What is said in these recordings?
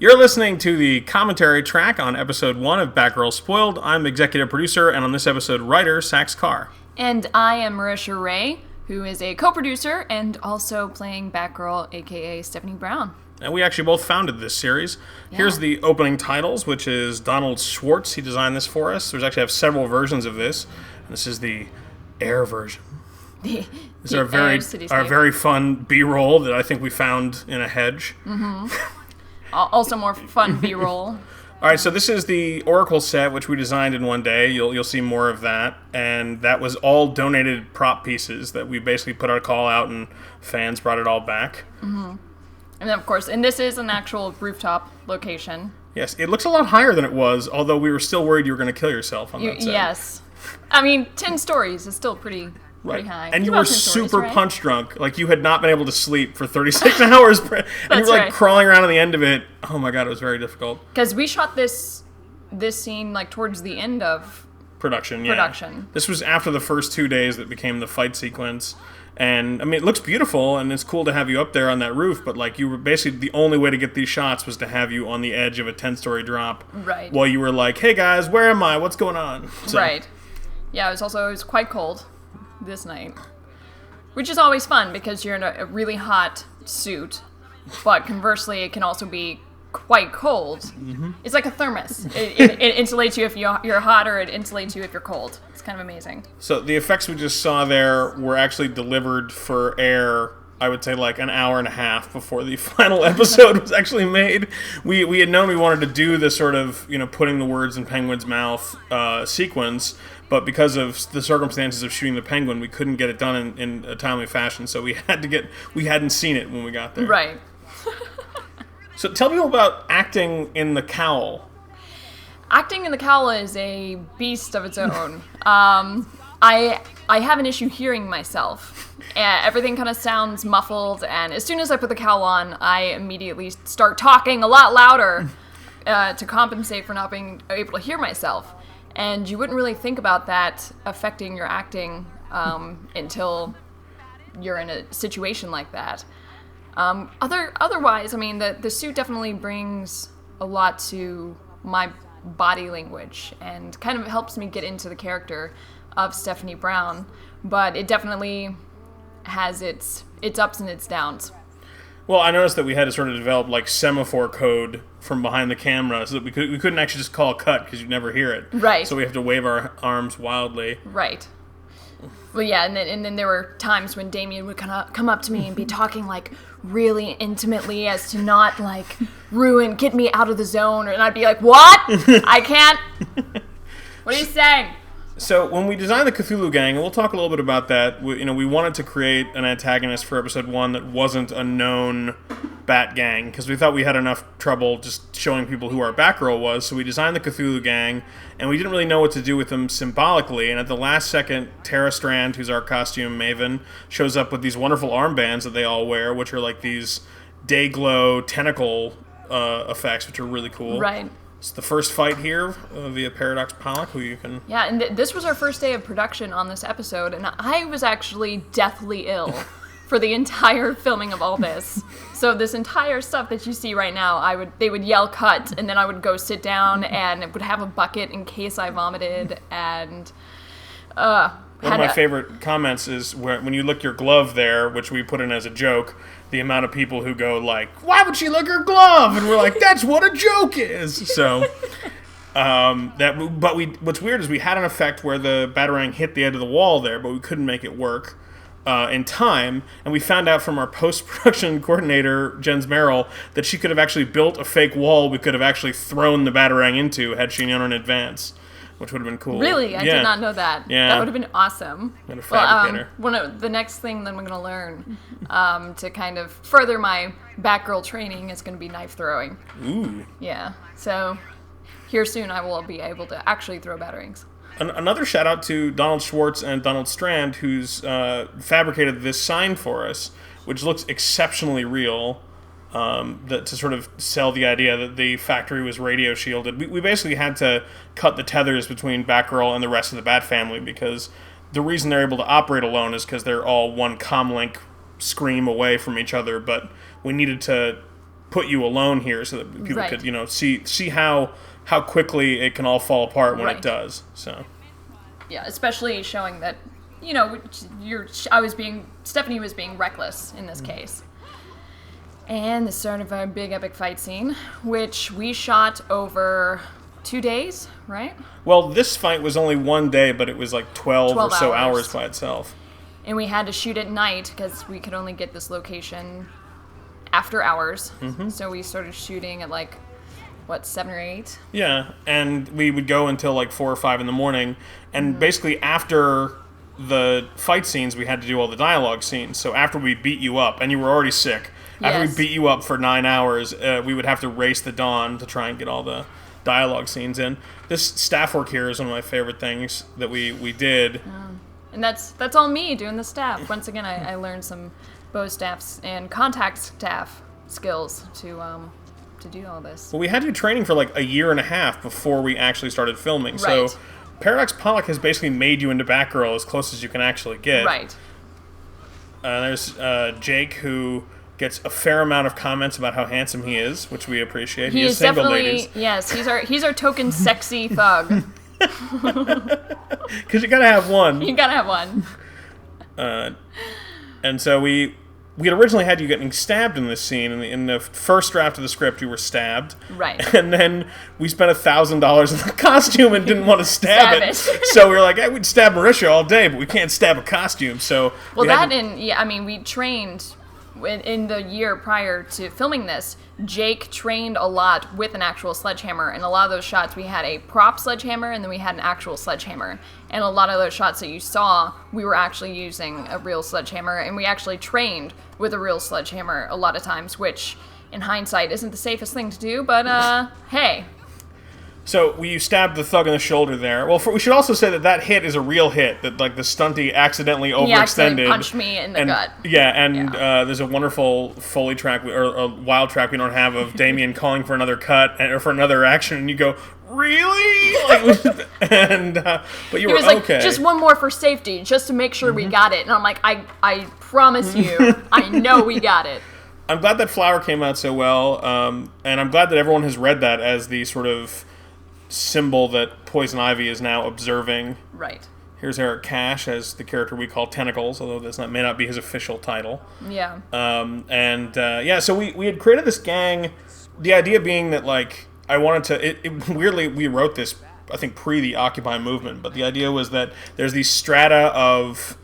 You're listening to the commentary track on episode 1 of Batgirl Spoiled. I'm executive producer, and on this episode, writer SAX CARR. And I am MARISHA Ray, who is a co-producer and also playing Batgirl, aka Stephanie Brown. And we actually both founded this series. Yeah. Here's the opening titles, which is Donald Schwartz. He designed this for us. There's actually have several versions of this. And this is the air version. This is our very fun B-roll that I think we found in a hedge. Mm-hmm. Also more fun B-roll. All right, so this is the Oracle set, which we designed in one day. You'll see more of that. And that was all donated prop pieces that we basically put our call out, and fans brought it all back. Mm-hmm. And then, of course, and this is an actual rooftop location. Yes, it looks a lot higher than it was, although we were still worried you were going to kill yourself on that set. Yes. I mean, 10 stories is still pretty high. And you were super punch drunk. Like, you had not been able to sleep for 36 hours. And you were, like, crawling around on the end of it. Oh, my God, it was very difficult. Because we shot this scene, like, towards the end of production. This was after the first 2 days that became the fight sequence. And, I mean, it looks beautiful, and it's cool to have you up there on that roof, but, like, you were basically, the only way to get these shots was to have you on the edge of a 10-story drop. Right. While you were like, hey, guys, where am I? What's going on? So. Right. Yeah, it was quite cold this night. Which is always fun, because you're in a really hot suit, but conversely, it can also be quite cold. Mm-hmm. It's like a thermos. It insulates you if you're hot, or it insulates you if you're cold. It's kind of amazing. So the effects we just saw there were actually delivered for air, I would say, like an hour and a half before the final episode was actually made. We had known we wanted to do this sort of, putting the words in Penguin's mouth sequence, but because of the circumstances of shooting the Penguin, we couldn't get it done in a timely fashion, so we hadn't seen it when we got there. Right. So tell me about acting in the cowl. Acting in the cowl is a beast of its own. I have an issue hearing myself. Everything kind of sounds muffled, and as soon as I put the cowl on, I immediately start talking a lot louder to compensate for not being able to hear myself. And you wouldn't really think about that affecting your acting until you're in a situation like that. Otherwise, I mean, the suit definitely brings a lot to my body language and kind of helps me get into the character of Stephanie Brown, but it definitely has its ups and its downs. Well, I noticed that we had to sort of develop like semaphore code from behind the camera so that we couldn't actually just call cut because you'd never hear it. Right. So we have to wave our arms wildly. Right. Well, yeah, and then there were times when Damien would kind of come up to me and be talking, like, really intimately as to not, like, get me out of the zone. And I'd be like, what? I can't. What are you saying? So when we designed the Cthulhu Gang, and we'll talk a little bit about that, we wanted to create an antagonist for episode 1 that wasn't a known Bat Gang, because we thought we had enough trouble just showing people who our Batgirl was, so we designed the Cthulhu Gang, and we didn't really know what to do with them symbolically, and at the last second, Tara Strand, who's our costume maven, shows up with these wonderful armbands that they all wear, which are like these day-glow tentacle effects, which are really cool. Right. It's the first fight here via Paradox Pollock, who you can... Yeah, and this was our first day of production on this episode, and I was actually deathly ill for the entire filming of all this. So this entire stuff that you see right now, they would yell cut, and then I would go sit down and would have a bucket in case I vomited, and... One of my favorite comments is when you lick your glove there, which we put in as a joke, the amount of people who go like, why would she lick her glove? And we're like, that's what a joke is. So, what's weird is we had an effect where the Batarang hit the edge of the wall there, but we couldn't make it work in time. And we found out from our post-production coordinator, Jens Merrill, that she could have actually built a fake wall we could have actually thrown the Batarang into had she known in advance. Which would have been cool. Really? I did not know that. Yeah. That would have been awesome. And a fabricator. The next thing that I'm going to learn to kind of further my Batgirl training is going to be knife throwing. Ooh. Yeah. So here soon I will be able to actually throw batarangs. Another shout out to Donald Schwartz and Donald Strand, who's fabricated this sign for us, which looks exceptionally real. To sort of sell the idea that the factory was radio shielded. We basically had to cut the tethers between Batgirl and the rest of the Bat family, because the reason they're able to operate alone is because they're all one comlink scream away from each other, but we needed to put you alone here so that people Right. could, see how quickly it can all fall apart when Right. it does. So Yeah, especially showing that, Stephanie was being reckless in this case. And the start of our big epic fight scene, which we shot over 2 days, right? well, this fight was only 1 day, but it was like 12 or 12 so hours. hours by itself. And we had to shoot at night because we could only get this location after hours. So we started shooting at 7 or 8? Yeah, and we would go until like 4 or 5 in the morning, and basically after the fight scenes, we had to do all the dialogue scenes. So after we beat you up, and you were already sick, after we Yes. beat you up for 9 hours, we would have to race the dawn to try and get all the dialogue scenes in. This staff work here is one of my favorite things that we did. And that's all me doing the staff. Once again, I learned some bow staffs and contact staff skills to do all this. Well, we had to do training for like a year and a half before we actually started filming. Right. So Paradox Pollock has basically made you into Batgirl as close as you can actually get. Right. There's Jake, who gets a fair amount of comments about how handsome he is, which we appreciate. He is single, definitely ladies. yes. He's our token sexy thug. Because you gotta have one. You gotta have one. And so we had originally had you getting stabbed in this scene. In the first draft of the script, you were stabbed. Right. And then we spent $1,000 in the costume and didn't want to stab it. So we were like, we'd stab Marisha all day, but we can't stab a costume. So Well, we trained in the year prior to filming this. Jake trained a lot with an actual sledgehammer, and a lot of those shots we had a prop sledgehammer, and then we had an actual sledgehammer. And a lot of those shots that you saw, we were actually using a real sledgehammer, and we actually trained with a real sledgehammer a lot of times, which in hindsight isn't the safest thing to do, but hey. So you stabbed the thug in the shoulder there. Well, we should also say that hit is a real hit. That like the stunty accidentally overextended. He accidentally punched me in the gut. Yeah, and there's a wonderful Foley track or a wild track we don't have of Damien calling for another cut or for another action, and you go, really? But you were was like, okay. just one more for safety, just to make sure we got it. And I'm like, I promise you, I know we got it. I'm glad that flower came out so well, and I'm glad that everyone has read that as the sort of symbol that Poison Ivy is now observing. Right. Here's Eric Cash as the character we call Tentacles, although may not be his official title. Yeah. So we had created this gang, the idea being that, like, I wanted to... weirdly, we wrote this, I think, pre the Occupy movement, but the idea was that there's these strata of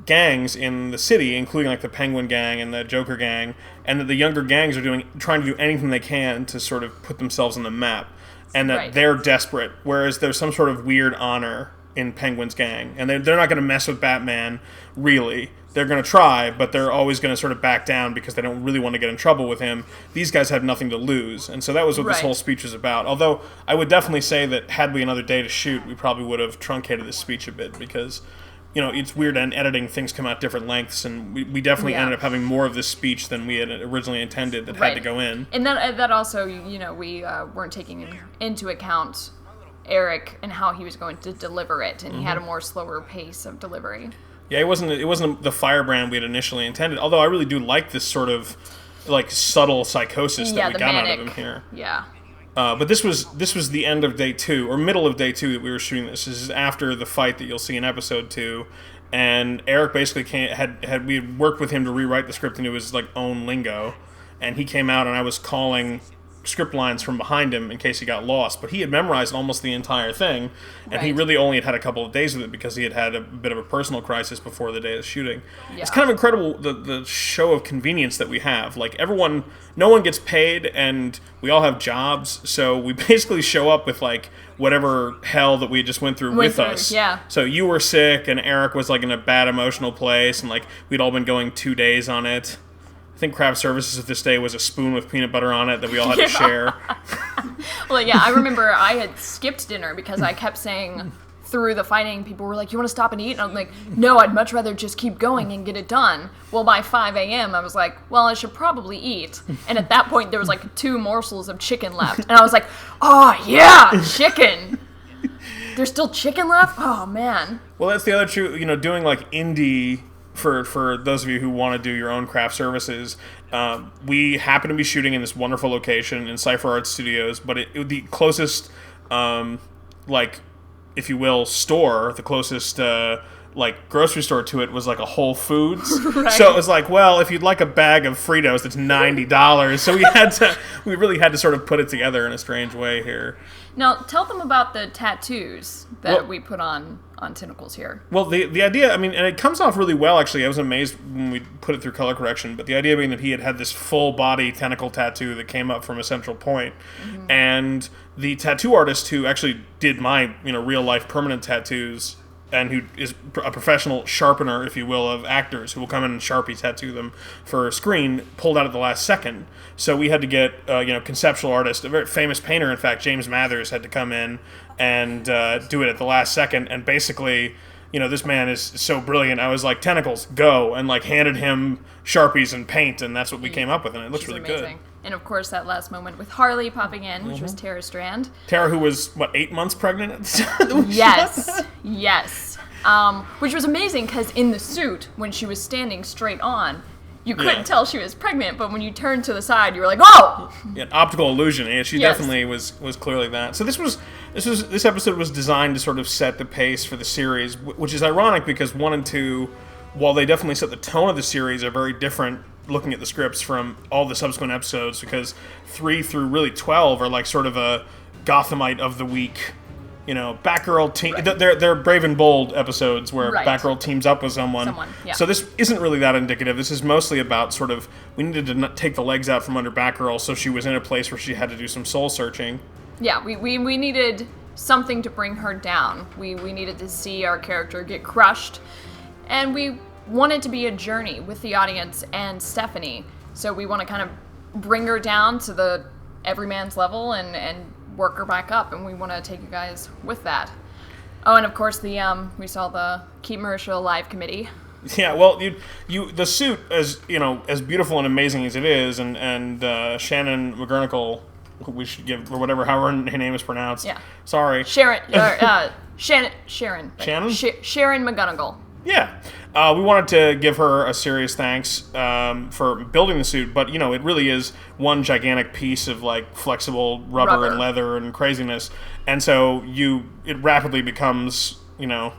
gangs in the city, including, like, the Penguin Gang and the Joker Gang, and that the younger gangs are trying to do anything they can to sort of put themselves on the map, and that they're desperate, whereas there's some sort of weird honor in Penguin's gang, and they're not going to mess with Batman, really. They're going to try, but they're always going to sort of back down because they don't really want to get in trouble with him. These guys have nothing to lose, and so that was what this whole speech was about. Although, I would definitely say that had we another day to shoot, we probably would have truncated this speech a bit, because, it's weird, and editing, things come out different lengths, and we definitely ended up having more of this speech than we had originally intended that had to go in. And that also, we weren't taking into account Eric and how he was going to deliver it, and he had a more slower pace of delivery. Yeah, it wasn't the firebrand we had initially intended, although I really do like this sort of, like, subtle psychosis that we got out of him here. Yeah. But this was the end of day 2, or middle of day 2 that we were shooting this. This is after the fight that you'll see in episode 2, and Eric basically we had worked with him to rewrite the script into his, like, own lingo, and he came out and I was calling script lines from behind him in case he got lost, but he had memorized almost the entire thing, and he really only had a couple of days with it because he had a bit of a personal crisis before the day of shooting. Yeah. It's kind of incredible the show of convenience that we have. Like, no one gets paid, and we all have jobs, so we basically show up with, like, whatever hell that we just went through with us. Yeah. So you were sick, and Eric was, like, in a bad emotional place, and, like, we'd all been going 2 days on it. I think craft services of this day was a spoon with peanut butter on it that we all had to share. Well, yeah, I remember I had skipped dinner because I kept saying through the fighting, people were like, you want to stop and eat? And I'm like, no, I'd much rather just keep going and get it done. Well, by 5 a.m., I was like, well, I should probably eat. And at that point, there was like 2 morsels of chicken left. And I was like, oh, yeah, chicken. There's still chicken left? Oh, man. Well, that's the other true, doing like indie for those of you who want to do your own craft services, we happen to be shooting in this wonderful location in Cypher Art Studios, but the closest, like, if you will, store, the closest, like, grocery store to it was like a Whole Foods. Right. So it was like, well, if you'd like a bag of Fritos, it's $90. So we really had to sort of put it together in a strange way here. Now, tell them about the tattoos that we put on Tentacles here. Well, the idea, I mean, and it comes off really well, actually. I was amazed when we put it through color correction, but the idea being that he had this full-body tentacle tattoo that came up from a central point. Mm-hmm. And the tattoo artist who actually did my, real-life permanent tattoos, and who is a professional sharpener, if you will, of actors who will come in and Sharpie tattoo them for a screen, pulled out at the last second. So we had to get, conceptual artist, a very famous painter, in fact, James Mathers, had to come in and do it at the last second. And basically, this man is so brilliant. I was like, Tentacles, go, and like handed him Sharpies and paint, and that's what we came up with, and it looks really amazing. Good. And of course, that last moment with Harley popping in, which was Tara Strand. Tara, who was, 8 months pregnant at the time? Yes. Which was amazing, because in the suit, when she was standing straight on, you couldn't tell she was pregnant, but when you turned to the side, you were like, "Whoa!" Yeah, optical illusion. Yeah, she definitely was clearly that. So this episode was designed to sort of set the pace for the series, which is ironic because 1 and 2, while they definitely set the tone of the series, are very different looking at the scripts from all the subsequent episodes, because 3 through really 12 are like sort of a Gothamite of the week. Batgirl team. Right. They're Brave and Bold episodes where Batgirl teams up with someone. Yeah. So this isn't really that indicative. This is mostly about sort of, we needed to take the legs out from under Batgirl, so she was in a place where she had to do some soul searching. Yeah, we needed something to bring her down. We needed to see our character get crushed, and we wanted to be a journey with the audience and Stephanie. So we want to kind of bring her down to the everyman's level and work her back up, and we want to take you guys with that. Oh, and of course we saw the Keep Marisha Alive committee. Yeah, well, the suit, as beautiful and amazing as it is, and Shannon McGurnicle, who we should give, or whatever, however her name is pronounced. Yeah. Sorry. Sharon McGonigal. Yeah. We wanted to give her a serious thanks for building the suit, but, it really is one gigantic piece of, like, flexible rubber and leather and craziness. And so it rapidly becomes, a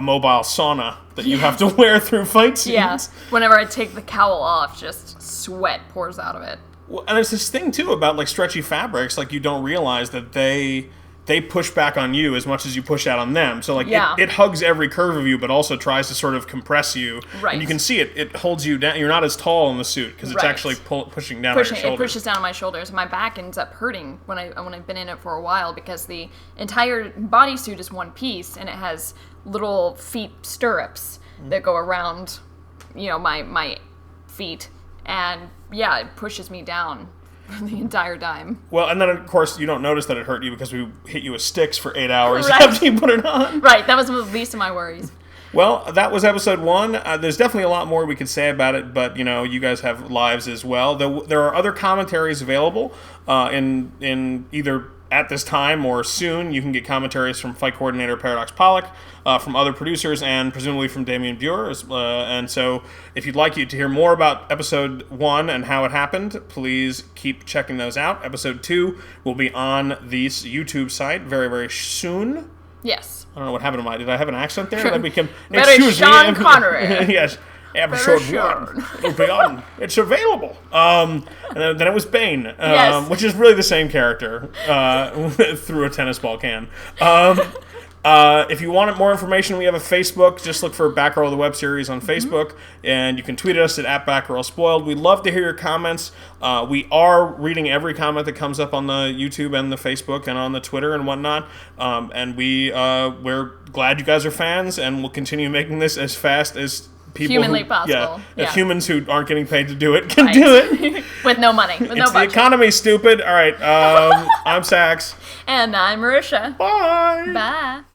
mobile sauna that you have to wear through fight scenes. Yeah. Whenever I take the cowl off, just sweat pours out of it. Well, and there's this thing, too, about, like, stretchy fabrics. Like, you don't realize that they push back on you as much as you push out on them. So, like, it hugs every curve of you, but also tries to sort of compress you. Right. And you can see it holds you down. You're not as tall in the suit because it's actually pushing down on your shoulders. It pushes down on my shoulders. My back ends up hurting when I've been in it for a while, because the entire bodysuit is one piece, and it has little feet stirrups that go around, my feet. And, it pushes me down the entire time. Well, and then, of course, you don't notice that it hurt you because we hit you with sticks for 8 hours after you put it on. Right, that was the least of my worries. Well, that was episode 1. There's definitely a lot more we could say about it, but, you guys have lives as well. There are other commentaries available in either at this time or soon. You can get commentaries from Fight Coordinator Paradox Pollock, from other producers, and presumably from Damien Buer. And so if you'd like to hear more about episode 1 and how it happened, please keep checking those out. Episode 2 will be on this YouTube site very, very soon. Yes. I don't know what happened to did I have an accent there? That became Sean Connery. Yes. Episode 1 will be on. It's available. And then it was Bane, which is really the same character through a tennis ball can. If you want more information, we have a Facebook. Just look for Batgirl the Web Series on Facebook, and you can tweet us at @BatgirlSpoiled. We'd love to hear your comments. We are reading every comment that comes up on the YouTube and the Facebook and on the Twitter and whatnot. And we're glad you guys are fans, and we'll continue making this as fast as people humanly possible. If humans who aren't getting paid to do it can do it. With no money. With no budget. The economy, stupid. All right. I'm Sax. And I'm Marisha. Bye. Bye.